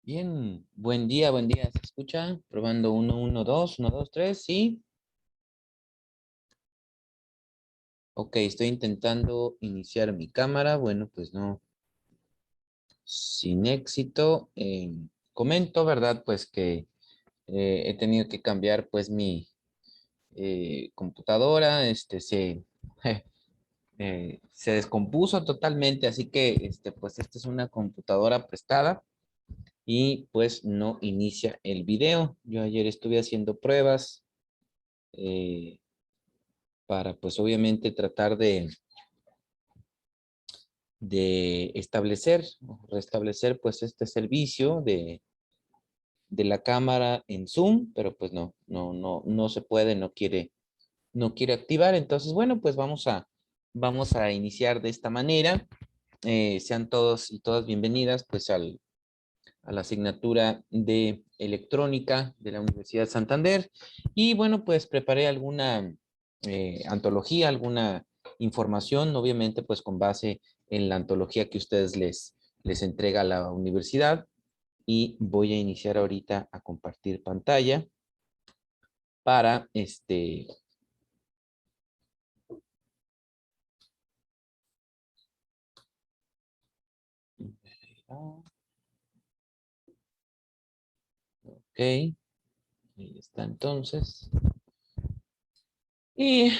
Bien, buen día, ¿se escucha? Probando uno, dos, tres, sí. Ok, estoy intentando iniciar mi cámara. Bueno, pues no, sin éxito. Comento, ¿verdad? Pues que he tenido que cambiar pues mi computadora. Se descompuso totalmente, así que pues esta es una computadora prestada y pues no inicia el video. Yo ayer estuve haciendo pruebas. eh, para pues obviamente tratar de establecer o restablecer pues este servicio de la cámara en Zoom, pero pues no se puede, no quiere activar. Entonces, bueno, pues vamos a iniciar de esta manera. Sean todos y todas bienvenidas pues a la asignatura de electrónica de la Universidad de Santander. Y bueno, pues preparé alguna antología, alguna información, obviamente pues con base en la antología que ustedes les entrega la universidad. Y voy a iniciar ahorita a compartir pantalla para ok, ahí está entonces. Y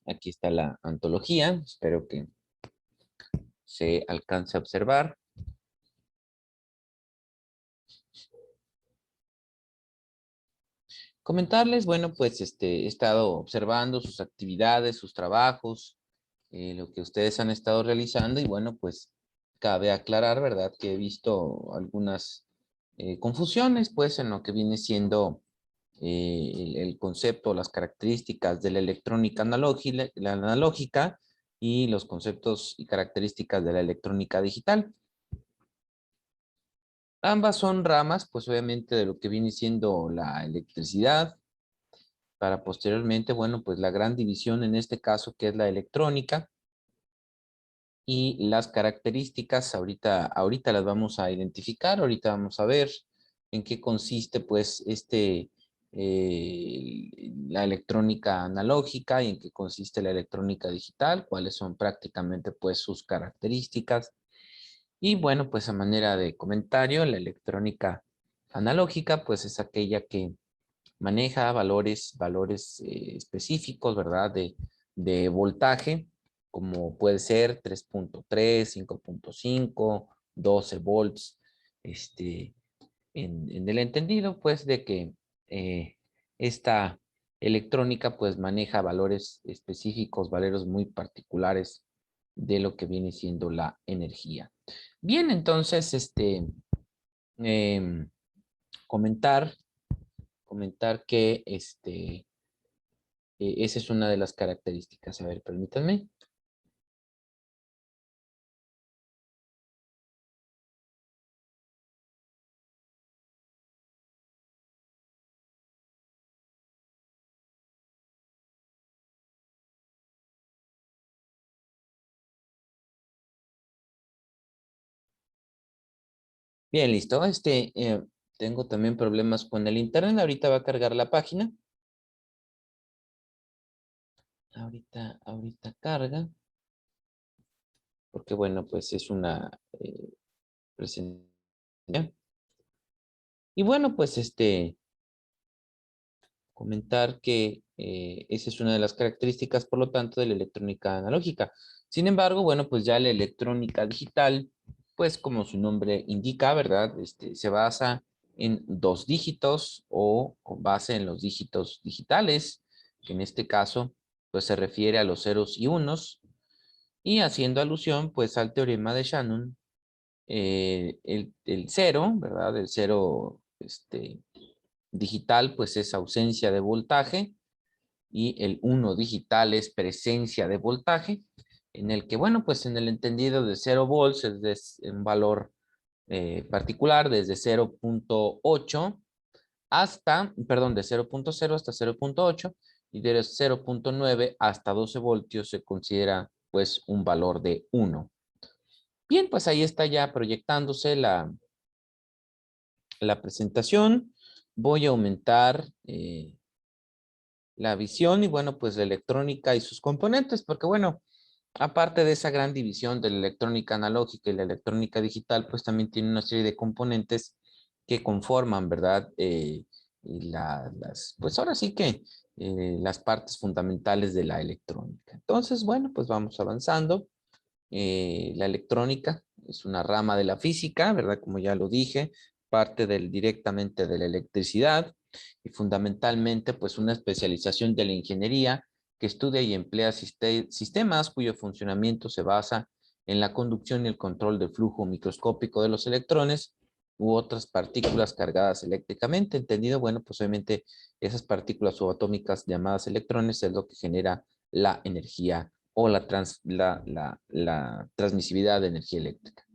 aquí está la antología, espero que se alcance a observar. Comentarles, bueno, pues he estado observando sus actividades, sus trabajos, lo que ustedes han estado realizando y bueno, pues cabe aclarar, ¿verdad? Que he visto algunas confusiones, pues, en lo que viene siendo el concepto, las características de la electrónica analógica, la analógica y los conceptos y características de la electrónica digital. Ambas son ramas, pues obviamente, de lo que viene siendo la electricidad, para posteriormente, bueno, pues la gran división en este caso que es la electrónica y las características, ahorita las vamos a identificar, ahorita vamos a ver en qué consiste pues la electrónica analógica y en qué consiste la electrónica digital, cuáles son prácticamente pues sus características. Y bueno, pues a manera de comentario, la electrónica analógica pues es aquella que maneja valores específicos, ¿verdad? De voltaje, como puede ser 3.3, 5.5, 12 volts, este, en el entendido, pues, de que esta electrónica, pues, maneja valores específicos, valores muy particulares de lo que viene siendo la energía. Bien, entonces, em, comentar, comentar que esa es una de las características. A ver, permítanme. Bien, listo. Tengo también problemas con el internet. Ahorita va a cargar la página. Ahorita carga. Porque bueno, pues es una presentación. Y bueno, pues comentar que esa es una de las características, por lo tanto, de la electrónica analógica. Sin embargo, bueno, pues ya la electrónica digital, pues como su nombre indica, ¿verdad? Se basa en dos dígitos o con base en los dígitos digitales, que en este caso, pues se refiere a los ceros y unos, y haciendo alusión, pues al teorema de Shannon, el cero, ¿verdad? El cero, digital, pues es ausencia de voltaje, y el 1 digital es presencia de voltaje, en el que, bueno, pues en el entendido de 0 volts es un valor particular desde 0.8 hasta, perdón, de 0.0 hasta 0.8 y de 0.9 hasta 12 voltios se considera pues un valor de 1. Bien, pues ahí está ya proyectándose la presentación. Voy a aumentar la visión y bueno, pues la electrónica y sus componentes, porque bueno, aparte de esa gran división de la electrónica analógica y la electrónica digital, pues también tiene una serie de componentes que conforman, ¿verdad? Pues ahora sí que las partes fundamentales de la electrónica. Entonces, bueno, pues vamos avanzando. La electrónica es una rama de la física, ¿verdad? Como ya lo dije, parte directamente de la electricidad y fundamentalmente pues una especialización de la ingeniería que estudia y emplea sistemas cuyo funcionamiento se basa en la conducción y el control del flujo microscópico de los electrones u otras partículas cargadas eléctricamente. Entendido, bueno, pues obviamente esas partículas subatómicas llamadas electrones es lo que genera la energía o la transmisividad de energía eléctrica.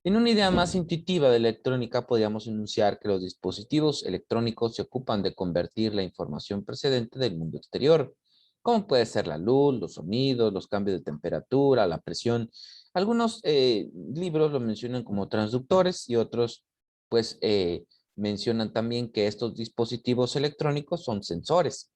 En una idea más intuitiva de la electrónica, podríamos enunciar que los dispositivos electrónicos se ocupan de convertir la información precedente del mundo exterior, como puede ser la luz, los sonidos, los cambios de temperatura, la presión. Algunos libros lo mencionan como transductores y otros pues mencionan también que estos dispositivos electrónicos son sensores.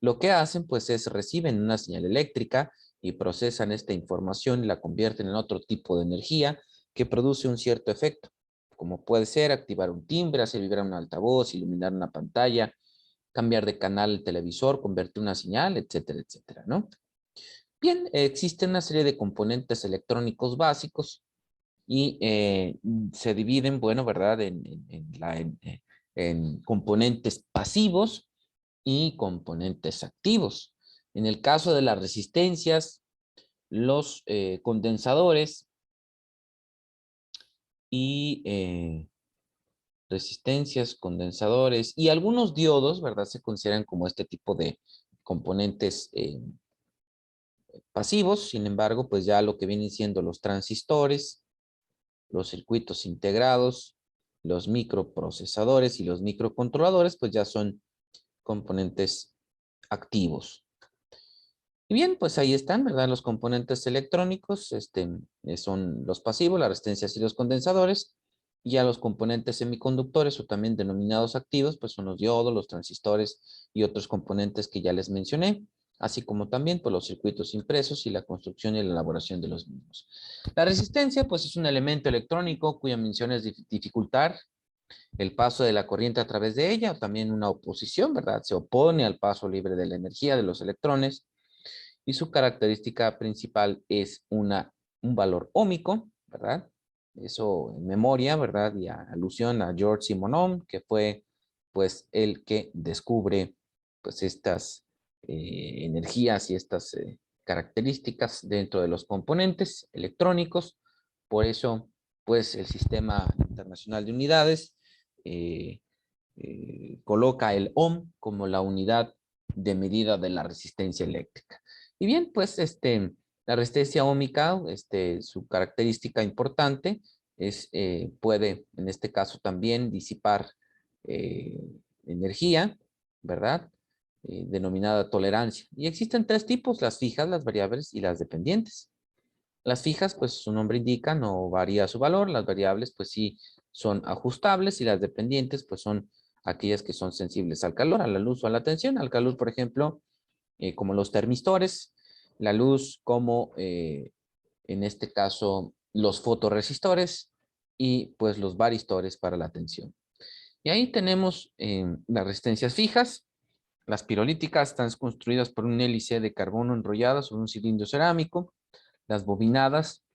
Lo que hacen, pues, es reciben una señal eléctrica y procesan esta información y la convierten en otro tipo de energía que produce un cierto efecto, como puede ser activar un timbre, hacer vibrar un altavoz, iluminar una pantalla, cambiar de canal el televisor, convertir una señal, etcétera, etcétera, ¿no? Bien, existe una serie de componentes electrónicos básicos y se dividen, bueno, ¿verdad? En componentes pasivos y componentes activos. En el caso de las resistencias, los condensadores y resistencias, condensadores y algunos diodos, ¿verdad? Se consideran como este tipo de componentes pasivos. Sin embargo, pues ya lo que vienen siendo los transistores, los circuitos integrados, los microprocesadores y los microcontroladores, pues ya son componentes activos. Y bien, pues ahí están, ¿verdad? Los componentes electrónicos, son los pasivos, las resistencias y los condensadores. Y ya los componentes semiconductores o también denominados activos, pues son los diodos, los transistores y otros componentes que ya les mencioné, así como también pues, los circuitos impresos y la construcción y la elaboración de los mismos. La resistencia, pues es un elemento electrónico cuya mención es dificultar el paso de la corriente a través de ella, o también una oposición, ¿verdad? Se opone al paso libre de la energía de los electrones y su característica principal es un valor óhmico, ¿verdad? Eso en memoria, ¿verdad? Y alusión a George Simonov, que fue pues el que descubre pues estas energías y estas características dentro de los componentes electrónicos. Por eso, pues el Sistema Internacional de Unidades eh, coloca el ohm como la unidad de medida de la resistencia eléctrica. Y bien, pues la resistencia óhmica, su característica importante es, puede en este caso también disipar eh, energía, ¿verdad? Denominada tolerancia. Y existen tres tipos, las fijas, las variables y las dependientes. Las fijas, pues su nombre indica, no varía su valor. Las variables, pues sí, son ajustables y las dependientes, pues son aquellas que son sensibles al calor, a la luz o a la tensión. Al calor, por ejemplo, como los termistores, la luz como, en este caso, los fotorresistores y pues los varistores para la tensión. Y ahí tenemos las resistencias fijas. Las pirolíticas están construidas por un hélice de carbono enrollada sobre un cilindro cerámico. Las bobinadas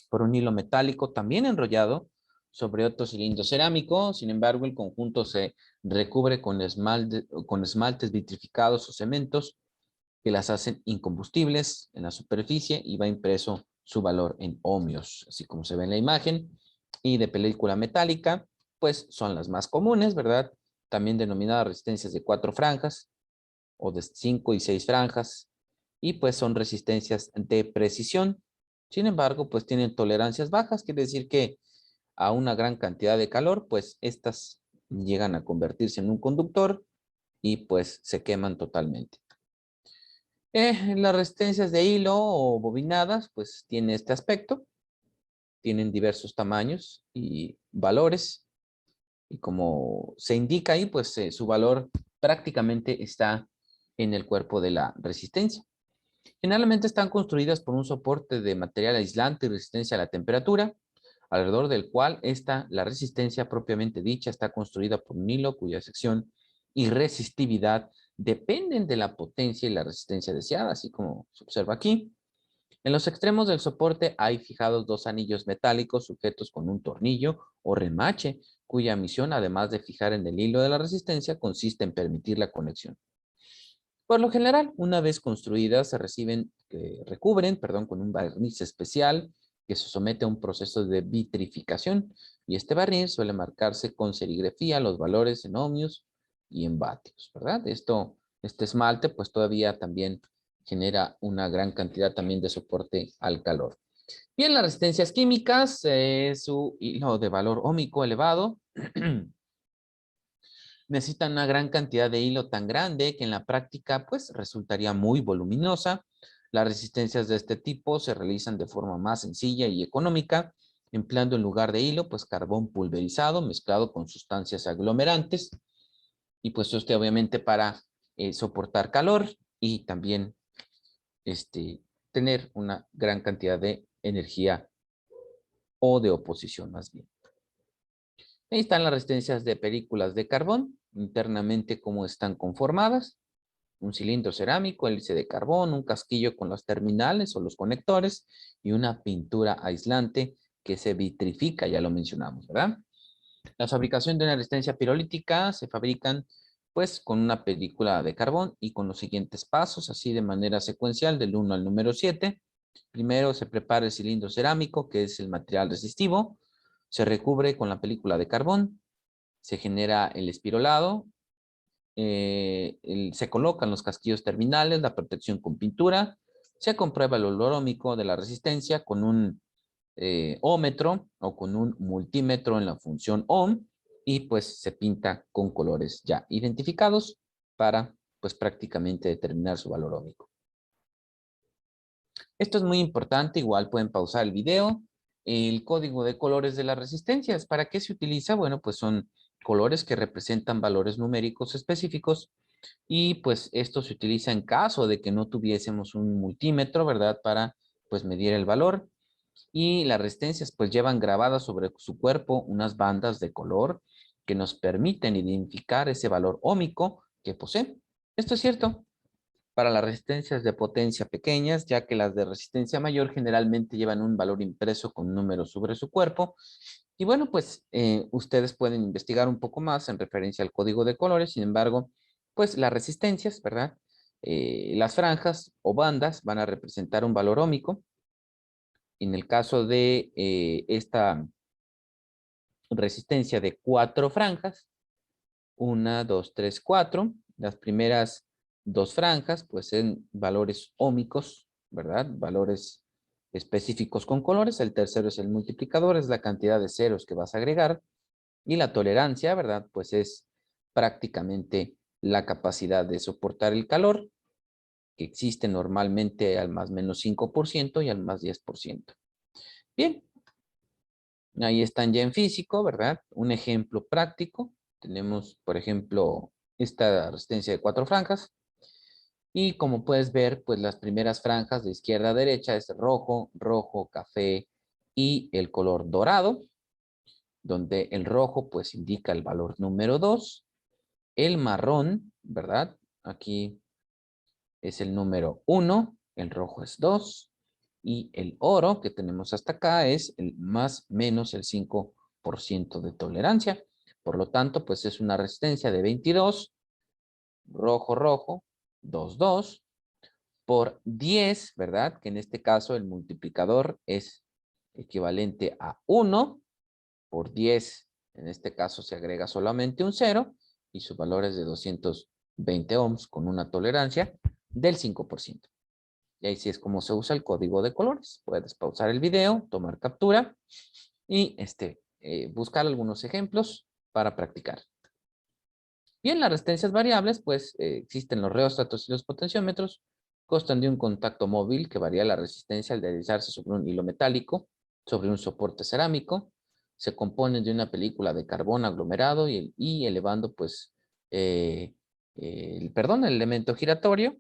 por un hilo metálico también enrollado sobre otro cilindro cerámico. Sin embargo, el conjunto se recubre con esmaltes vitrificados o cementos que las hacen incombustibles en la superficie y va impreso su valor en ohmios, así como se ve en la imagen. Y de película metálica, pues son las más comunes, ¿verdad? También denominadas resistencias de 4 franjas o de 5 y 6 franjas, y pues son resistencias de precisión. Sin embargo, pues tienen tolerancias bajas, quiere decir que a una gran cantidad de calor, pues estas llegan a convertirse en un conductor y pues se queman totalmente. Las resistencias de hilo o bobinadas, pues tiene este aspecto, tienen diversos tamaños y valores. Y como se indica ahí, pues su valor prácticamente está en el cuerpo de la resistencia. Generalmente están construidas por un soporte de material aislante y resistencia a la temperatura, alrededor del cual la resistencia propiamente dicha está construida por un hilo cuya sección y resistividad dependen de la potencia y la resistencia deseada, así como se observa aquí. En los extremos del soporte hay fijados dos anillos metálicos sujetos con un tornillo o remache, cuya misión, además de fijar en el hilo de la resistencia, consiste en permitir la conexión. Por lo general, una vez construidas, recubren con un barniz especial que se somete a un proceso de vitrificación, y este barniz suele marcarse con serigrafía los valores en ohmios y en vatios, ¿verdad? Este esmalte pues todavía también genera una gran cantidad también de soporte al calor. Bien, las resistencias químicas, su hilo de valor óhmico elevado, necesitan una gran cantidad de hilo tan grande que en la práctica pues resultaría muy voluminosa. Las resistencias de este tipo se realizan de forma más sencilla y económica, empleando en lugar de hilo pues carbón pulverizado mezclado con sustancias aglomerantes, y pues obviamente para soportar calor y también tener una gran cantidad de energía o de oposición más bien. Ahí están las resistencias de películas de carbón, internamente cómo están conformadas. Un cilindro cerámico, hélice de carbón, un casquillo con los terminales o los conectores y una pintura aislante que se vitrifica, ya lo mencionamos, ¿verdad? La fabricación de una resistencia pirolítica se fabrican pues con una película de carbón y con los siguientes pasos, así de manera secuencial del 1 al número 7. Primero se prepara el cilindro cerámico, que es el material resistivo, se recubre con la película de carbón, se genera el espirolado, se colocan los casquillos terminales, la protección con pintura, se comprueba el olor óhmico de la resistencia con un ómetro o con un multímetro en la función ohm, y pues se pinta con colores ya identificados para pues prácticamente determinar su valor óhmico. Esto es muy importante, igual pueden pausar el video. El código de colores de las resistencias, ¿para qué se utiliza? Bueno, pues son colores que representan valores numéricos específicos, y pues esto se utiliza en caso de que no tuviésemos un multímetro, ¿verdad? Para pues medir el valor. Y las resistencias pues llevan grabadas sobre su cuerpo unas bandas de color que nos permiten identificar ese valor óhmico que posee. Esto es cierto para las resistencias de potencia pequeñas, ya que las de resistencia mayor generalmente llevan un valor impreso con números sobre su cuerpo. Y bueno, pues ustedes pueden investigar un poco más en referencia al código de colores. Sin embargo, pues las resistencias, ¿verdad? Las franjas o bandas van a representar un valor óhmico. En el caso de esta resistencia de 4 franjas, 1, 2, 3, 4, las primeras 2 franjas, pues en valores óhmicos, ¿verdad? Valores específicos con colores. El tercero es el multiplicador, es la cantidad de ceros que vas a agregar. Y la tolerancia, ¿verdad? Pues es prácticamente la capacidad de soportar el calor, que existe normalmente al más menos 5% y al más 10%. Bien, ahí están ya en físico, ¿verdad? Un ejemplo práctico. Tenemos, por ejemplo, esta resistencia de 4 franjas. Y como puedes ver, pues las primeras franjas de izquierda a derecha es rojo, rojo, café y el color dorado, donde el rojo pues indica el valor número 2. El marrón, ¿verdad? Aquí es el número 1, el rojo es 2, y el oro que tenemos hasta acá es el más menos el 5% de tolerancia. Por lo tanto, pues es una resistencia de 22, rojo, rojo, 2, 2, por 10, ¿verdad? Que en este caso el multiplicador es equivalente a 1, por 10, en este caso se agrega solamente un 0, y su valor es de 220 ohms con una tolerancia del 5%. Y ahí sí es como se usa el código de colores. Puedes pausar el video, tomar captura y buscar algunos ejemplos para practicar. Bien, las resistencias variables, pues existen los reóstatos y los potenciómetros. Constan de un contacto móvil que varía la resistencia al deslizarse sobre un hilo metálico, sobre un soporte cerámico. se componen de una película de carbón aglomerado y elevando, pues, el elemento giratorio,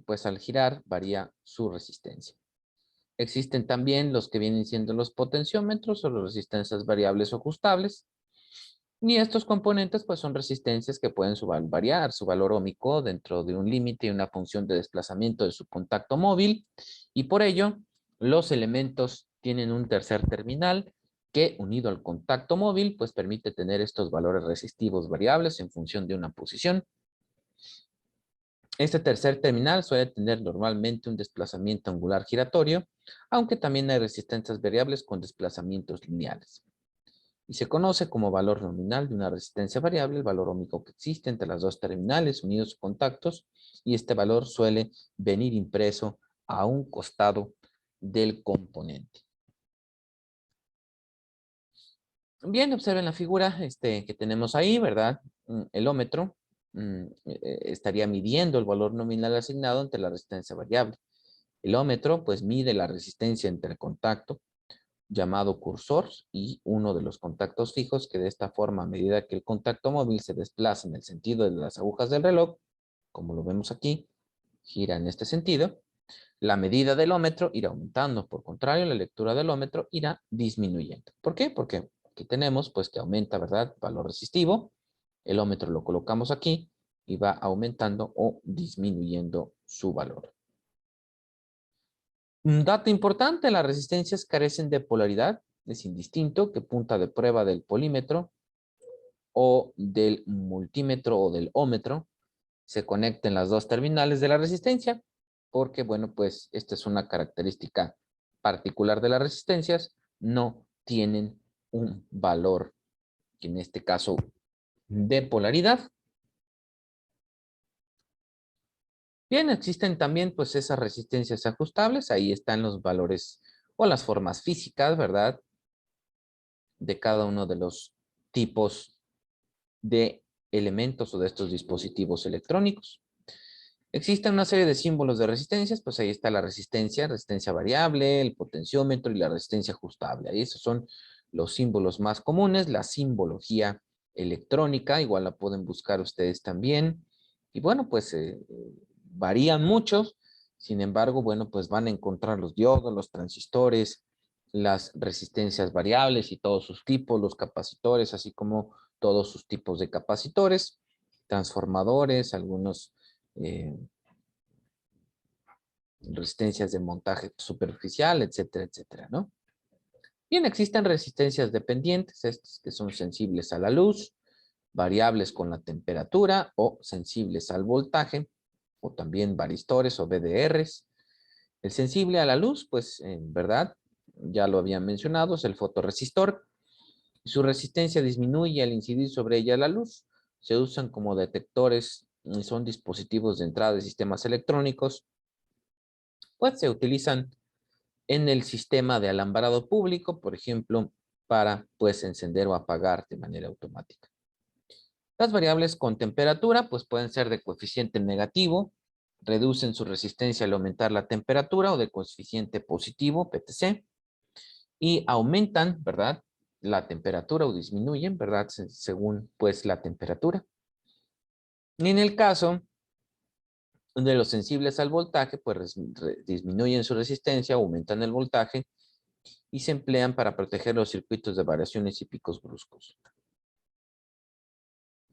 pues al girar varía su resistencia. Existen también los que vienen siendo los potenciómetros o las resistencias variables o ajustables. Y estos componentes pues son resistencias que pueden variar su valor óhmico dentro de un límite y una función de desplazamiento de su contacto móvil. Y por ello, los elementos tienen un tercer terminal que unido al contacto móvil pues permite tener estos valores resistivos variables en función de una posición. Este tercer terminal suele tener normalmente un desplazamiento angular giratorio, aunque también hay resistencias variables con desplazamientos lineales. Y se conoce como valor nominal de una resistencia variable el valor óhmico que existe entre las dos terminales unidos o contactos, y este valor suele venir impreso a un costado del componente. Bien, observen la figura que tenemos ahí, ¿verdad? El ómetro estaría midiendo el valor nominal asignado entre la resistencia variable. El ómetro, pues, mide la resistencia entre el contacto, llamado cursor, y uno de los contactos fijos, que de esta forma, a medida que el contacto móvil se desplaza en el sentido de las agujas del reloj, como lo vemos aquí, gira en este sentido, la medida del ómetro irá aumentando. Por contrario, la lectura del ómetro irá disminuyendo. ¿Por qué? Porque aquí tenemos, pues, que aumenta, ¿verdad?, valor resistivo. El ómetro lo colocamos aquí y va aumentando o disminuyendo su valor. Un dato importante, las resistencias carecen de polaridad. Es indistinto que punta de prueba del polímetro o del multímetro o del ómetro se conecten las dos terminales de la resistencia, porque, bueno, pues esta es una característica particular de las resistencias, no tienen un valor, que en este caso, de polaridad. Bien, existen también pues esas resistencias ajustables, ahí están los valores o las formas físicas, ¿verdad?, de cada uno de los tipos de elementos o de estos dispositivos electrónicos. Existen una serie de símbolos de resistencias, pues ahí está la resistencia variable, el potenciómetro y la resistencia ajustable. Ahí esos son los símbolos más comunes, la simbología electrónica, igual la pueden buscar ustedes también. Y bueno, pues varían muchos, sin embargo, bueno, pues van a encontrar los diodos, los transistores, las resistencias variables y todos sus tipos, los capacitores, así como todos sus tipos de capacitores, transformadores, algunos resistencias de montaje superficial, etcétera, etcétera, ¿no? Bien, existen resistencias dependientes, estas que son sensibles a la luz, variables con la temperatura o sensibles al voltaje, o también varistores o VDRs. El sensible a la luz, pues en verdad, ya lo había mencionado, es el fotorresistor. Su resistencia disminuye al incidir sobre ella la luz. Se usan como detectores y son dispositivos de entrada de sistemas electrónicos. Pues se utilizan en el sistema de alambrado público, por ejemplo, para pues encender o apagar de manera automática. Las variables con temperatura pues pueden ser de coeficiente negativo, reducen su resistencia al aumentar la temperatura, o de coeficiente positivo, PTC, y aumentan, ¿verdad?, la temperatura o disminuyen, ¿verdad?, según pues la temperatura. Y en el caso de los sensibles al voltaje, pues disminuyen su resistencia, aumentan el voltaje y se emplean para proteger los circuitos de variaciones y picos bruscos.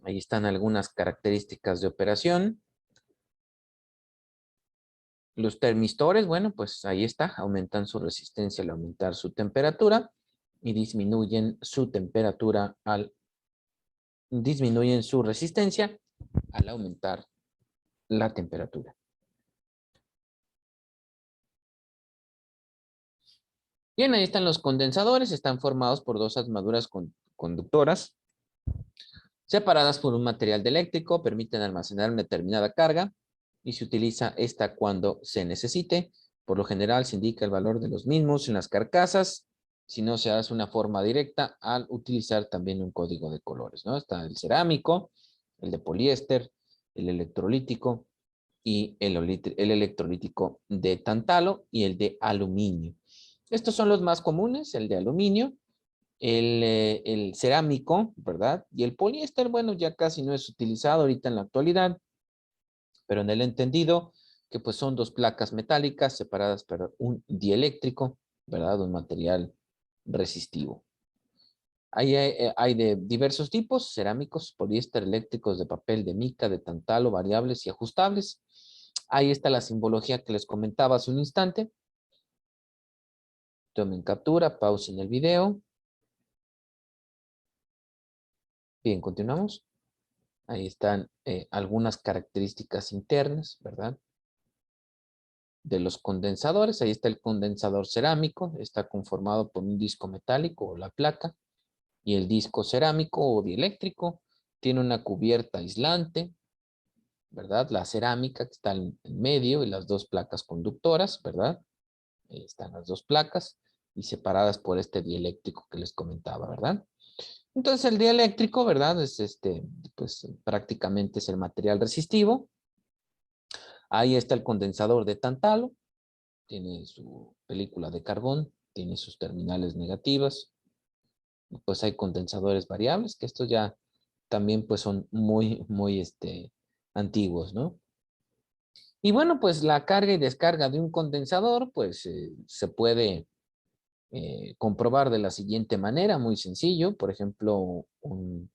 Ahí están algunas características de operación. Los termistores, bueno, pues ahí está, aumentan su resistencia al aumentar su temperatura y disminuyen su disminuyen su resistencia al aumentar la temperatura. Bien, ahí están los condensadores, están formados por dos armaduras conductoras separadas por un material dieléctrico, permiten almacenar una determinada carga y se utiliza esta cuando se necesite. Por lo general se indica el valor de los mismos en las carcasas, si no se hace una forma directa al utilizar también un código de colores, ¿no? Está el cerámico, el de poliéster, el electrolítico y el electrolítico de tantalo y el de aluminio. Estos son los más comunes, el de aluminio. el cerámico, ¿verdad? Y el poliéster, bueno, ya casi no es utilizado ahorita en la actualidad, pero en el entendido que pues son dos placas metálicas separadas por un dieléctrico, ¿verdad? Un material resistivo. Hay de diversos tipos, cerámicos, poliéster, eléctricos, de papel, de mica, de tantalo, variables y ajustables. Ahí está la simbología que les comentaba hace un instante. Tomen captura, pausen el video. Bien, continuamos. Ahí están algunas características internas, ¿verdad? De los condensadores. Ahí está el condensador cerámico. Está conformado por un disco metálico o la placa. Y el disco cerámico o dieléctrico tiene una cubierta aislante, ¿verdad? La cerámica que está en medio y las dos placas conductoras, ¿verdad? Ahí están las dos placas y separadas por este dieléctrico que les comentaba, ¿verdad? Entonces el dieléctrico, ¿verdad? Es pues prácticamente es el material resistivo. Ahí está el condensador de tantalo, tiene su película de carbón, tiene sus terminales negativas. Pues hay condensadores variables, que estos ya también pues son muy antiguos, ¿no? Y bueno, pues la carga y descarga de un condensador, pues se puede comprobar de la siguiente manera, muy sencillo. Por ejemplo, un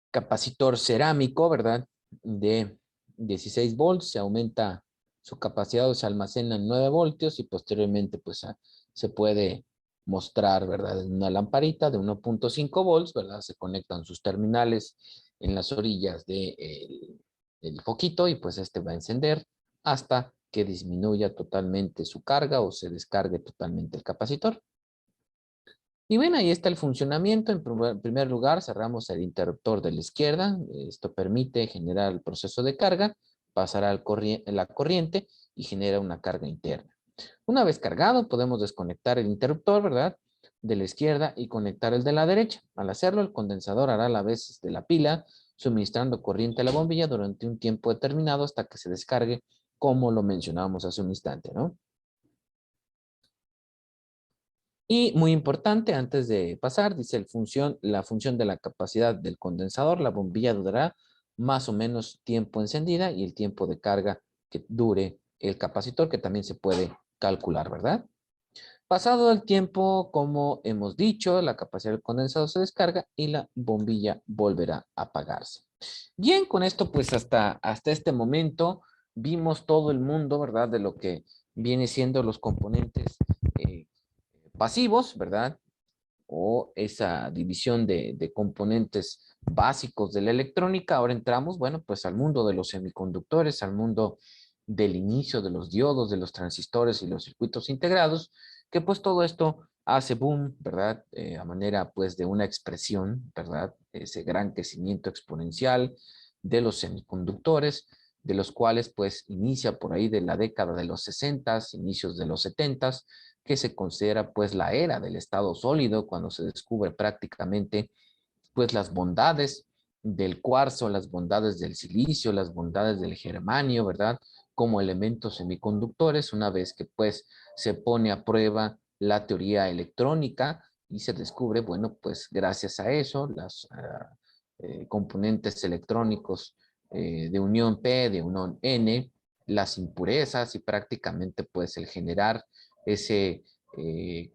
capacitor cerámico, ¿verdad? De 16 volts, se aumenta su capacidad o se almacena en 9 voltios y posteriormente pues se puede mostrar, ¿verdad? En una lamparita de 1.5 volts, ¿verdad? Se conectan sus terminales en las orillas del foquito y pues este va a encender hasta que disminuya totalmente su carga o se descargue totalmente el capacitor. Y bueno, ahí está el funcionamiento. En primer lugar, cerramos el interruptor de la izquierda. Esto permite generar el proceso de carga, pasará la corriente y genera una carga interna. Una vez cargado, podemos desconectar el interruptor, ¿verdad? De la izquierda y conectar el de la derecha. Al hacerlo, el condensador hará la vez de la pila, suministrando corriente a la bombilla durante un tiempo determinado hasta que se descargue, como lo mencionábamos hace un instante, ¿no? Y muy importante, antes de pasar, dice la función de la capacidad del condensador. La bombilla durará más o menos tiempo encendida y el tiempo de carga que dure el capacitor, que también se puede calcular, ¿verdad? Pasado el tiempo, como hemos dicho, la capacidad del condensador se descarga y la bombilla volverá a apagarse. Bien, con esto, pues hasta este momento vimos todo el mundo, ¿verdad? De lo que viene siendo los componentes eh, pasivos, ¿verdad? O esa división de componentes básicos de la electrónica. Ahora entramos, bueno, pues al mundo de los semiconductores, al mundo del inicio de los diodos, de los transistores y los circuitos integrados, que pues todo esto hace boom, ¿verdad? A manera pues de una expresión, ¿verdad? Ese gran crecimiento exponencial de los semiconductores, de los cuales pues inicia por ahí de la década de los 60, inicios de los 70, que se considera pues la era del estado sólido, cuando se descubre prácticamente pues las bondades del cuarzo, las bondades del silicio, las bondades del germanio, ¿verdad? Como elementos semiconductores, una vez que pues se pone a prueba la teoría electrónica y se descubre, bueno, pues gracias a eso, las componentes electrónicos de unión P, de unión N, las impurezas y prácticamente pues el generar ese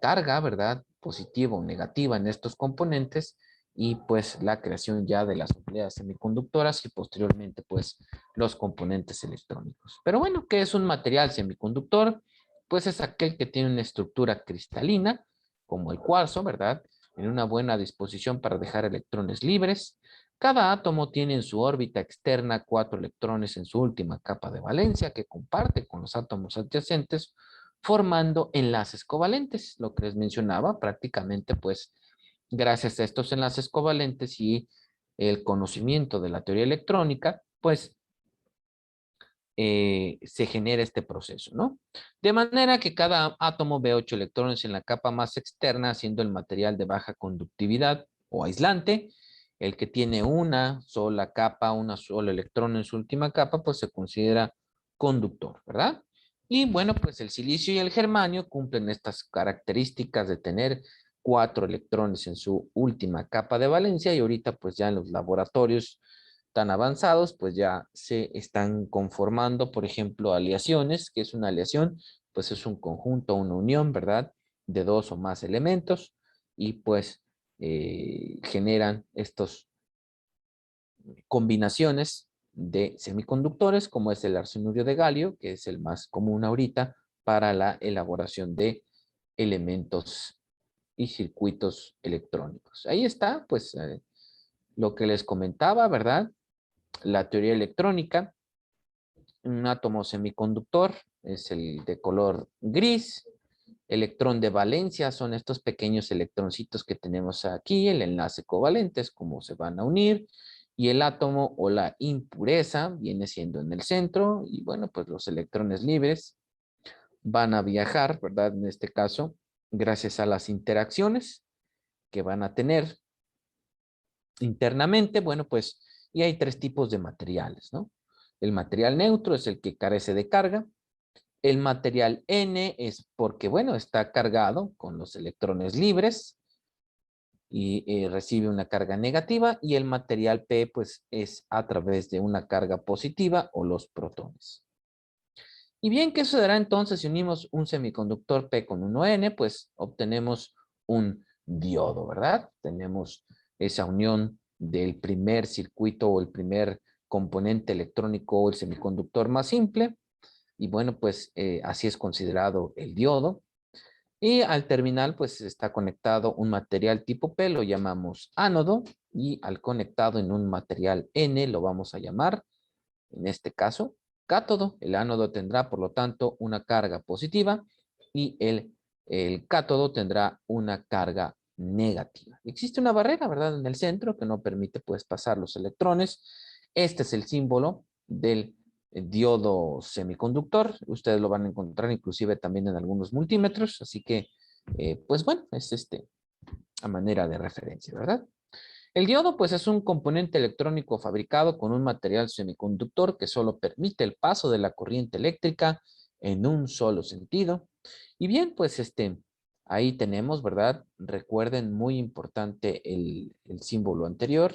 carga, ¿verdad? Positiva o negativa en estos componentes y pues la creación ya de las nucleadas semiconductoras y posteriormente pues los componentes electrónicos. Pero bueno, ¿qué es un material semiconductor? Pues es aquel que tiene una estructura cristalina, como el cuarzo, ¿verdad? En una buena disposición para dejar electrones libres. Cada átomo tiene en su órbita externa 4 electrones en su última capa de valencia que comparte con los átomos adyacentes, formando enlaces covalentes, lo que les mencionaba prácticamente pues gracias a estos enlaces covalentes y el conocimiento de la teoría electrónica, pues se genera este proceso, ¿no? De manera que cada átomo ve 8 electrones en la capa más externa, siendo el material de baja conductividad o aislante. El que tiene una sola capa, una sola electrón en su última capa, pues se considera conductor, ¿verdad? Y bueno, pues el silicio y el germanio cumplen estas características de tener 4 electrones en su última capa de valencia, y ahorita pues ya en los laboratorios tan avanzados pues ya se están conformando, por ejemplo, aleaciones. Que es una aleación? Pues es un conjunto, una unión, ¿verdad? De dos o más elementos, y pues generan estos combinaciones de semiconductores, como es el arsenurio de galio, que es el más común ahorita para la elaboración de elementos y circuitos electrónicos. Ahí está, pues, lo que les comentaba, ¿verdad? La teoría electrónica. Un átomo semiconductor es el de color gris. Electrón de valencia son estos pequeños electroncitos que tenemos aquí. El enlace covalente es cómo se van a unir. Y el átomo o la impureza viene siendo en el centro. Y bueno, pues los electrones libres van a viajar, ¿verdad? En este caso, gracias a las interacciones que van a tener internamente. Bueno, pues, y hay tres tipos de materiales, ¿no? El material neutro es el que carece de carga. El material N es porque, bueno, está cargado con los electrones libres y recibe una carga negativa. Y el material P, pues, es a través de una carga positiva o los protones. Y bien, ¿qué sucederá entonces si unimos un semiconductor P con uno N? Pues obtenemos un diodo, ¿verdad? Tenemos esa unión del primer circuito o el primer componente electrónico o el semiconductor más simple. Y bueno, pues así es considerado el diodo. Y al terminal, pues está conectado un material tipo P, lo llamamos ánodo. Y al conectado en un material N, lo vamos a llamar, en este caso, cátodo. El ánodo tendrá, por lo tanto, una carga positiva, y el cátodo tendrá una carga negativa. Existe una barrera, ¿verdad?, en el centro que no permite, pues, pasar los electrones. Este es el símbolo del diodo semiconductor. Ustedes lo van a encontrar inclusive también en algunos multímetros. Así que, pues bueno, es a manera de referencia, ¿verdad? El diodo, pues, es un componente electrónico fabricado con un material semiconductor que solo permite el paso de la corriente eléctrica en un solo sentido. Y bien, pues, ahí tenemos, ¿verdad? Recuerden, muy importante el símbolo anterior,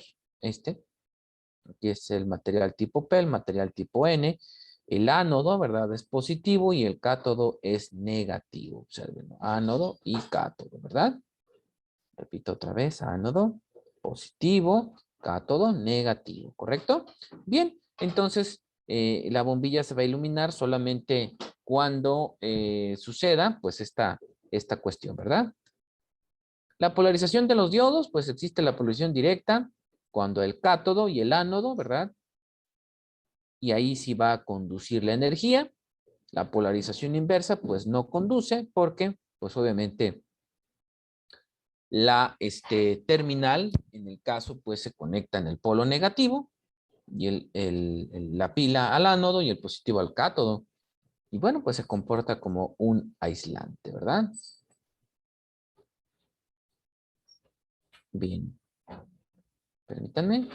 aquí es el material tipo P, el material tipo N. El ánodo, ¿verdad?, es positivo y el cátodo es negativo. Observen, ánodo y cátodo, ¿verdad? Repito otra vez, ánodo positivo, cátodo negativo, ¿correcto? Bien, entonces la bombilla se va a iluminar solamente cuando suceda, pues, esta cuestión, ¿verdad? La polarización de los diodos, pues existe la polarización directa cuando el cátodo y el ánodo, ¿verdad? Y ahí sí va a conducir la energía. La polarización inversa, pues no conduce porque, pues obviamente, la terminal, en el caso, pues se conecta en el polo negativo y la pila al ánodo y el positivo al cátodo. Y bueno, pues se comporta como un aislante, ¿verdad? Bien, permítanme.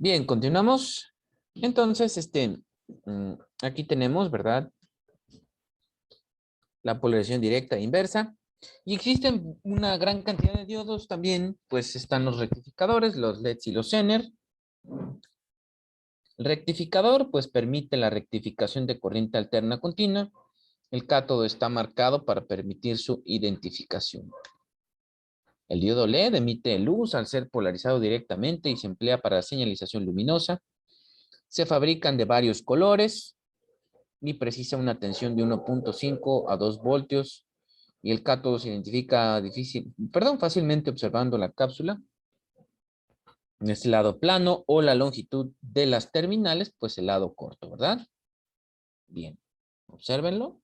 Bien, continuamos. Entonces, aquí tenemos, ¿verdad?, la polarización directa e inversa. Y existen una gran cantidad de diodos también, pues están los rectificadores, los LEDs y los Zener. El rectificador, pues, permite la rectificación de corriente alterna continua. El cátodo está marcado para permitir su identificación. El diodo LED emite luz al ser polarizado directamente y se emplea para la señalización luminosa. Se fabrican de varios colores y precisa una tensión de 1.5 a 2 voltios. Y el cátodo se identifica fácilmente observando la cápsula en este lado plano o la longitud de las terminales, pues el lado corto, ¿verdad? Bien, obsérvenlo.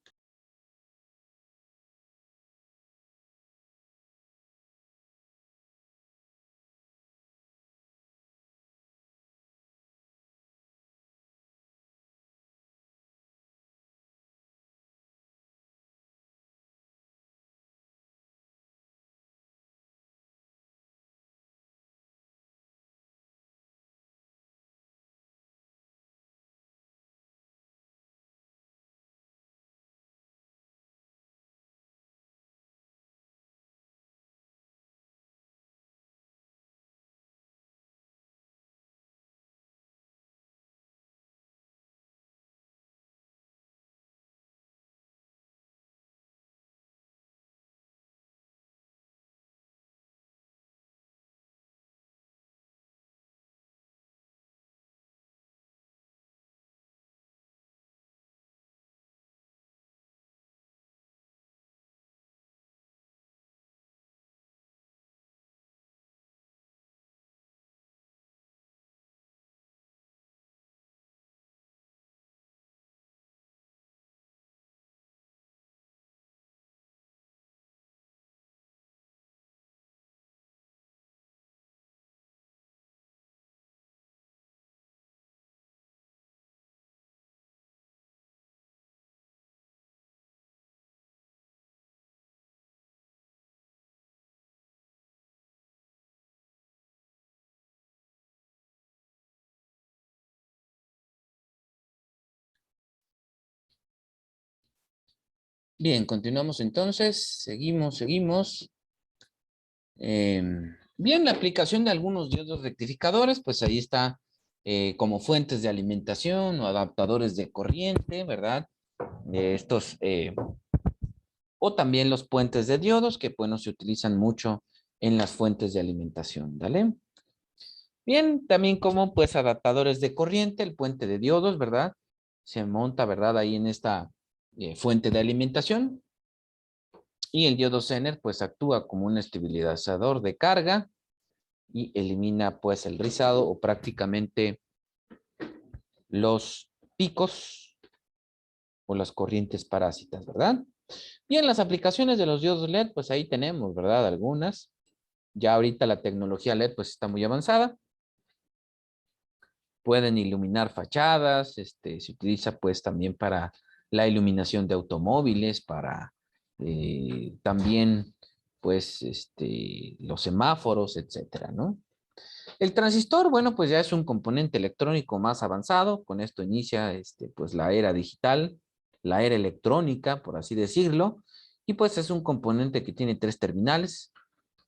Bien, continuamos entonces. Seguimos. Bien, la aplicación de algunos diodos rectificadores, pues ahí está como fuentes de alimentación o adaptadores de corriente, ¿verdad? Estos, o también los puentes de diodos, que bueno, se utilizan mucho en las fuentes de alimentación, ¿vale? Bien, también como pues adaptadores de corriente, el puente de diodos, ¿verdad? Se monta, ¿verdad? Ahí en esta fuente de alimentación. Y el diodo Zener pues actúa como un estabilizador de carga y elimina pues el rizado o prácticamente los picos o las corrientes parásitas, ¿verdad? Y en las aplicaciones de los diodos LED, pues ahí tenemos, ¿verdad? Algunas. Ya ahorita la tecnología LED pues está muy avanzada. Pueden iluminar fachadas, se utiliza pues también para la iluminación de automóviles, para también pues los semáforos, etcétera, ¿no? El transistor, bueno, pues ya es un componente electrónico más avanzado. Con esto inicia pues la era digital, la era electrónica, por así decirlo. Y pues es un componente que tiene tres terminales,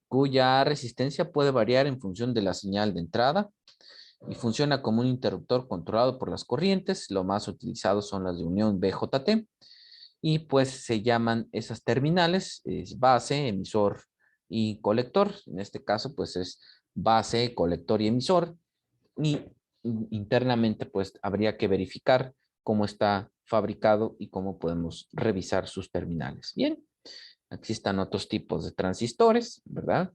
cuya resistencia puede variar en función de la señal de entrada y funciona como un interruptor controlado por las corrientes. Lo más utilizado son las de unión BJT y pues se llaman esas terminales, es base, emisor y colector. En este caso pues es base, colector y emisor y internamente pues habría que verificar cómo está fabricado y cómo podemos revisar sus terminales. Bien, aquí están otros tipos de transistores, ¿verdad?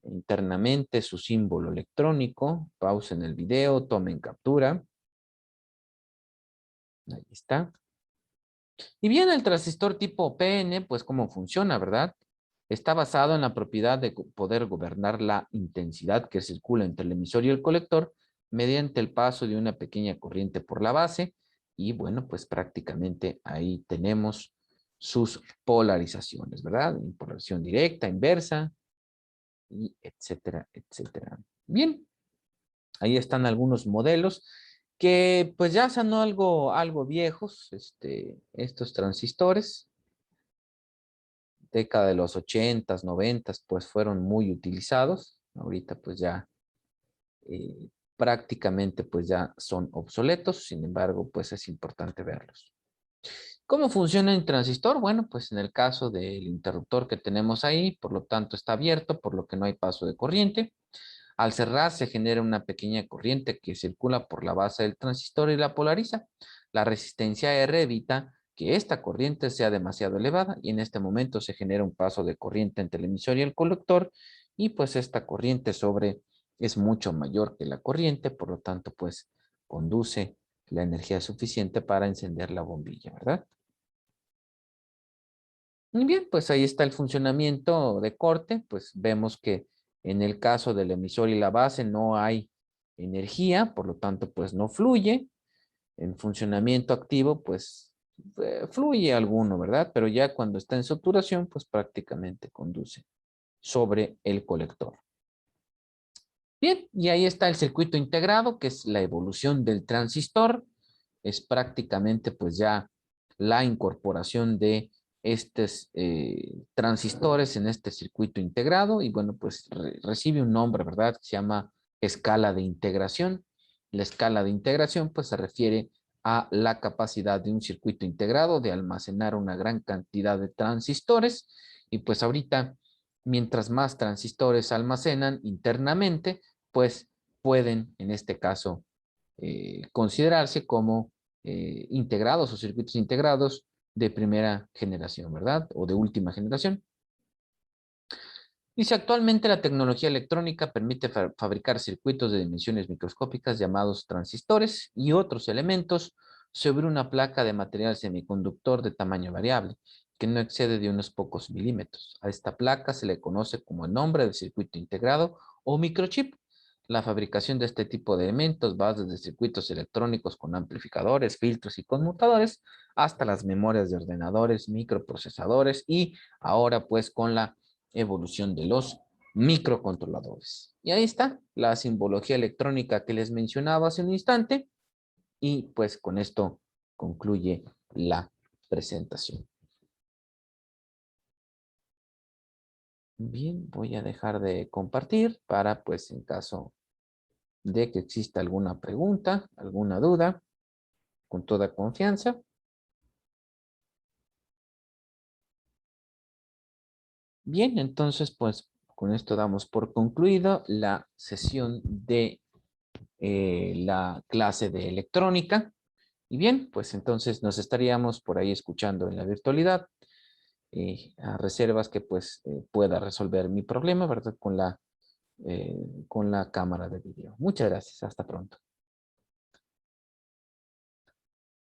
Internamente su símbolo electrónico, pausen el video, tomen captura, ahí está. Y bien, el transistor tipo PN, pues cómo funciona, ¿verdad? Está basado en la propiedad de poder gobernar la intensidad que circula entre el emisor y el colector mediante el paso de una pequeña corriente por la base. Y bueno, pues prácticamente ahí tenemos sus polarizaciones, ¿verdad? Polarización directa, inversa, y etcétera, etcétera. Bien, ahí están algunos modelos que pues ya son algo viejos, estos transistores, década de los 80s, 90s, pues fueron muy utilizados. Ahorita pues ya prácticamente pues ya son obsoletos, sin embargo pues es importante verlos. ¿Cómo funciona el transistor? Bueno, pues en el caso del interruptor que tenemos ahí, por lo tanto está abierto, por lo que no hay paso de corriente. Al cerrar se genera una pequeña corriente que circula por la base del transistor y la polariza. La resistencia R evita que esta corriente sea demasiado elevada y en este momento se genera un paso de corriente entre el emisor y el colector y pues esta corriente sobre es mucho mayor que la corriente, por lo tanto pues conduce la energía suficiente para encender la bombilla, ¿verdad? Muy bien, pues ahí está el funcionamiento de corte, pues vemos que en el caso del emisor y la base no hay energía, por lo tanto pues no fluye. En funcionamiento activo pues fluye alguno, ¿verdad? Pero ya cuando está en saturación pues prácticamente conduce sobre el colector. Bien, y ahí está el circuito integrado, que es la evolución del transistor. Es prácticamente pues ya la incorporación de estos transistores en este circuito integrado y bueno, pues recibe un nombre, ¿verdad? Que se llama escala de integración. La escala de integración pues se refiere a la capacidad de un circuito integrado de almacenar una gran cantidad de transistores y pues ahorita mientras más transistores almacenan internamente, pues pueden en este caso considerarse como integrados o circuitos integrados de primera generación, ¿verdad? O de última generación. Dice, actualmente la tecnología electrónica permite fabricar circuitos de dimensiones microscópicas llamados transistores y otros elementos sobre una placa de material semiconductor de tamaño variable, que no excede de unos pocos milímetros. A esta placa se le conoce como el nombre de circuito integrado o microchip. La fabricación de este tipo de elementos va desde circuitos electrónicos con amplificadores, filtros y conmutadores hasta las memorias de ordenadores, microprocesadores y ahora pues con la evolución de los microcontroladores. Y ahí está la simbología electrónica que les mencionaba hace un instante y pues con esto concluye la presentación. Bien, voy a dejar de compartir para, pues, en caso de que exista alguna pregunta, alguna duda, con toda confianza. Bien, entonces, pues, con esto damos por concluido la sesión de la clase de electrónica. Y bien, pues entonces nos estaríamos por ahí escuchando en la virtualidad, a reservas que pues pueda resolver mi problema, ¿verdad? Con la cámara de video. Muchas gracias. Hasta pronto.